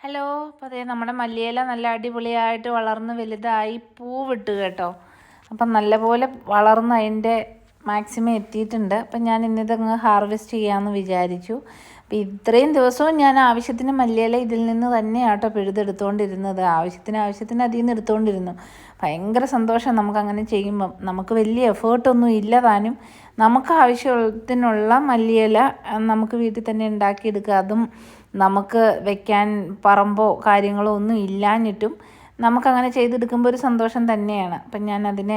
Hello. അപ്പോൾ അതേ നമ്മുടെ മല്ലിയില നല്ല അടിപൊളിയായിട്ട് വളർന്ന് വലുതായി പൂവിട്ട് കേട്ടോ. അപ്പം നല്ലപോലെ വളർന്ന് അതിൻ്റെ മാക്സിമം എത്തിയിട്ടുണ്ട്. അപ്പം ഞാൻ ഇന്നിതങ്ങ് ഹാർവെസ്റ്റ് ചെയ്യാമെന്ന് വിചാരിച്ചു. അപ്പോൾ ഇത്രയും ദിവസവും ഞാൻ ആവശ്യത്തിന് മല്ലിയില ഇതിൽ നിന്ന് തന്നെയാട്ടോ പിഴുതെടുത്തുകൊണ്ടിരുന്നത്. ആവശ്യത്തിന് അതിൽ നിന്ന് എടുത്തുകൊണ്ടിരുന്നു. ഭയങ്കര സന്തോഷം നമുക്കങ്ങനെ ചെയ്യുമ്പം. നമുക്ക് വലിയ എഫേർട്ടൊന്നും ഇല്ല താനും. നമുക്ക് ആവശ്യത്തിനുള്ള മല്ലിയില നമുക്ക് വീട്ടിൽ തന്നെ ഉണ്ടാക്കിയെടുക്കുക. അതും നമുക്ക് വെക്കാൻ പറമ്പോ കാര്യങ്ങളോ ഒന്നും ഇല്ലാഞ്ഞിട്ടും നമുക്കങ്ങനെ ചെയ്തെടുക്കുമ്പോൾ ഒരു സന്തോഷം തന്നെയാണ്. അപ്പം ഞാൻ അതിനെ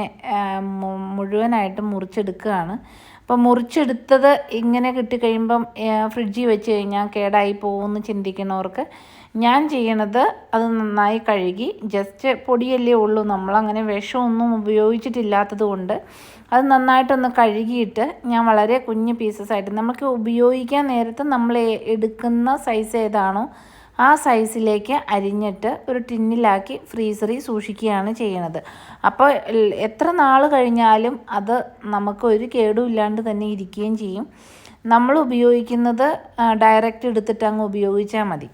മുഴുവനായിട്ടും മുറിച്ചെടുക്കുകയാണ്. അപ്പം മുറിച്ചെടുത്തത് ഇങ്ങനെ കിട്ടിക്കഴിയുമ്പം ഫ്രിഡ്ജിൽ വെച്ച് കഴിഞ്ഞാൽ കേടായി പോകുമെന്ന് ചിന്തിക്കുന്നവർക്ക് ഞാൻ ചെയ്യണത് അത് നന്നായി കഴുകി, ജസ്റ്റ് പൊടിയല്ലേ ഉള്ളൂ, നമ്മളങ്ങനെ വിഷമൊന്നും ഉപയോഗിച്ചിട്ടില്ലാത്തത് കൊണ്ട് അത് നന്നായിട്ടൊന്ന് കഴുകിയിട്ട് ഞാൻ വളരെ കുഞ്ഞ് പീസസായിട്ട് നമുക്ക് ഉപയോഗിക്കാൻ നേരത്ത് നമ്മൾ എടുക്കുന്ന സൈസ് ഏതാണോ ആ സൈസിലേക്ക് അരിഞ്ഞിട്ട് ഒരു ടിന്നിലാക്കി ഫ്രീസറിൽ സൂക്ഷിക്കുകയാണ് ചെയ്യണത്. അപ്പോൾ എത്ര നാൾ കഴിഞ്ഞാലും അത് നമുക്ക് ഒരു കേടും ഇല്ലാണ്ട് തന്നെ ഇരിക്കുകയും ചെയ്യും. നമ്മൾ ഉപയോഗിക്കുന്നത് ഡയറക്റ്റ് എടുത്തിട്ട് അങ്ങ് ഉപയോഗിച്ചാൽ മതി.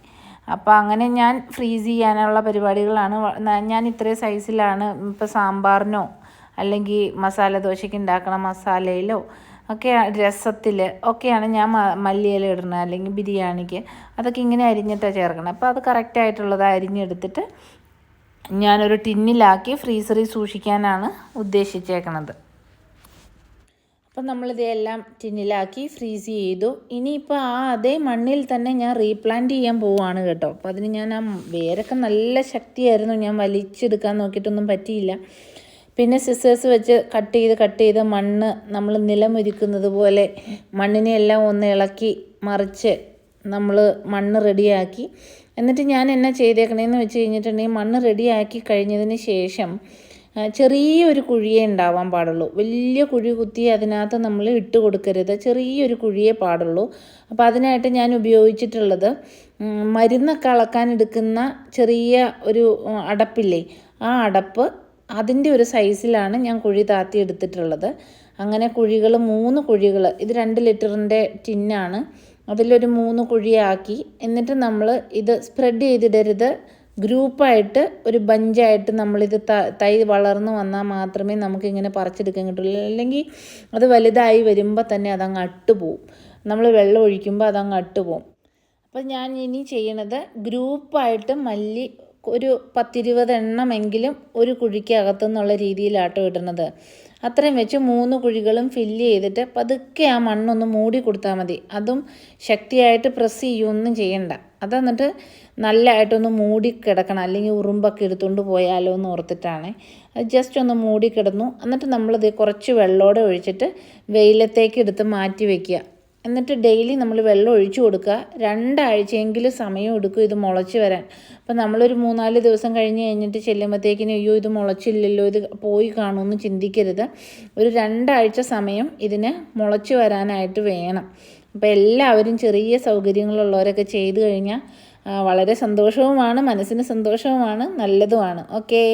അപ്പോൾ അങ്ങനെ ഞാൻ ഫ്രീസ് ചെയ്യാനുള്ള പരിപാടികളാണ്. ഞാൻ ഇത്രയും സൈസിലാണ് ഇപ്പോൾ സാമ്പാറിനോ അല്ലെങ്കിൽ മസാല ദോശയ്ക്ക് ഉണ്ടാക്കണ മസാലയിലോ ഒക്കെ രസത്തിൽ ഒക്കെയാണ് ഞാൻ മല്ലിയില ഇടുന്നത്, അല്ലെങ്കിൽ ബിരിയാണിക്ക് അതൊക്കെ ഇങ്ങനെ അരിഞ്ഞിട്ടാണ് ചേർക്കണം. അപ്പോൾ അത് കറക്റ്റായിട്ടുള്ളത് അരിഞ്ഞെടുത്തിട്ട് ഞാനൊരു ടിന്നിലാക്കി ഫ്രീസറിൽ സൂക്ഷിക്കാനാണ് ഉദ്ദേശിച്ചേക്കണത്. അപ്പം നമ്മളിതെല്ലാം ടിന്നിലാക്കി ഫ്രീസ് ചെയ്തു. ഇനിയിപ്പോൾ അതേ മണ്ണിൽ തന്നെ ഞാൻ റീപ്ലാന്റ് ചെയ്യാൻ പോവുകയാണ് കേട്ടോ. അപ്പോൾ അതിന് ഞാൻ വേരൊക്കെ നല്ല ശക്തിയായിരുന്നു, ഞാൻ വലിച്ചെടുക്കാൻ നോക്കിയിട്ടൊന്നും പറ്റിയില്ല. പിന്നെ സിസേഴ്സ് വെച്ച് കട്ട് ചെയ്ത് മണ്ണ് നമ്മൾ നിലമൊരുക്കുന്നത് പോലെ മണ്ണിനെ എല്ലാം ഒന്ന് ഇളക്കി മറിച്ച് നമ്മൾ മണ്ണ് റെഡിയാക്കി. എന്നിട്ട് ഞാൻ എന്നാ ചെയ്തേക്കണേന്ന് വെച്ച് കഴിഞ്ഞിട്ടുണ്ടെങ്കിൽ മണ്ണ് റെഡിയാക്കി കഴിഞ്ഞതിന് ശേഷം ചെറിയൊരു കുഴിയേ ഉണ്ടാവാൻ പാടുള്ളൂ. വലിയ കുഴി കുത്തി അതിനകത്ത് നമ്മൾ ഇട്ട് കൊടുക്കരുത്, ചെറിയൊരു കുഴിയേ പാടുള്ളൂ. അപ്പോൾ അതിനായിട്ട് ഞാൻ ഉപയോഗിച്ചിട്ടുള്ളത് മരുന്നൊക്കെ അളക്കാൻ എടുക്കുന്ന ചെറിയ ഒരു അടപ്പില്ലേ, ആ അടപ്പ് അതിൻ്റെ ഒരു സൈസിലാണ് ഞാൻ കുഴി താത്തി എടുത്തിട്ടുള്ളത്. അങ്ങനെ കുഴികൾ 3 കുഴികൾ, ഇത് 2 ലിറ്ററിൻ്റെ ടിന്നാണ്, അതിലൊരു 3 കുഴിയാക്കി. എന്നിട്ട് നമ്മൾ ഇത് സ്പ്രെഡ് ചെയ്തിടരുത്, ഗ്രൂപ്പായിട്ട് ഒരു ബഞ്ചായിട്ട് നമ്മളിത് തൈ വളർന്നു വന്നാൽ മാത്രമേ നമുക്കിങ്ങനെ പറിച്ചെടുക്കാൻ കിട്ടുള്ളൂ. അല്ലെങ്കിൽ അത് വലുതായി വരുമ്പോൾ തന്നെ അതങ്ങ് അട്ടുപോവും, നമ്മൾ വെള്ളം ഒഴിക്കുമ്പോൾ അതങ്ങ് അട്ടുപോവും. അപ്പോൾ ഞാൻ ഇനി ചെയ്യണത് ഗ്രൂപ്പായിട്ട് മല്ലി ഒരു 10-20 എണ്ണമെങ്കിലും ഒരു കുഴിക്കകത്തുനിന്നുള്ള രീതിയിലാട്ടോ ഇടുന്നത്. അത്രയും വെച്ച് 3 കുഴികളും ഫില്ല് ചെയ്തിട്ട് പതുക്കെ ആ മണ്ണൊന്ന് മൂടി കൊടുത്താൽ മതി. അതും ശക്തിയായിട്ട് പ്രസ് ചെയ്യുകയൊന്നും ചെയ്യണ്ട. അത് എന്നിട്ട് നല്ലതായിട്ടൊന്ന് മൂടി കിടക്കണം, അല്ലെങ്കിൽ ഉറുമ്പൊക്കെ എടുത്തുകൊണ്ട് പോയാലോ എന്ന് ഓർത്തിട്ടാണ്. അത് ജസ്റ്റ് ഒന്ന് മൂടി കിടന്നു. എന്നിട്ട് നമ്മളിത് കുറച്ച് വെള്ളത്തോടെ ഒഴിച്ചിട്ട് വെയിലത്തേക്ക് എടുത്ത് മാറ്റി വയ്ക്കുക. എന്നിട്ട് ഡെയിലി നമ്മൾ വെള്ളം ഒഴിച്ചു കൊടുക്കുക. 2 ആഴ്ചയെങ്കിലും സമയം എടുക്കും ഇത് മുളച്ച് വരാൻ. അപ്പം നമ്മളൊരു 3-4 ദിവസം കഴിഞ്ഞിട്ട് ചെല്ലുമ്പോഴത്തേക്കിനും അയ്യോ ഇത് മുളച്ചില്ലല്ലോ, ഇത് പോയി കാണുമെന്ന് ചിന്തിക്കരുത്. ഒരു 2 ആഴ്ച സമയം ഇതിന് മുളച്ച് വരാനായിട്ട് വേണം. അപ്പോൾ എല്ലാവരും ചെറിയ സൗകര്യങ്ങളുള്ളവരൊക്കെ ചെയ്തു കഴിഞ്ഞാൽ വളരെ സന്തോഷവുമാണ്, മനസ്സിന് സന്തോഷവുമാണ്, നല്ലതുമാണ്. ഓക്കേ.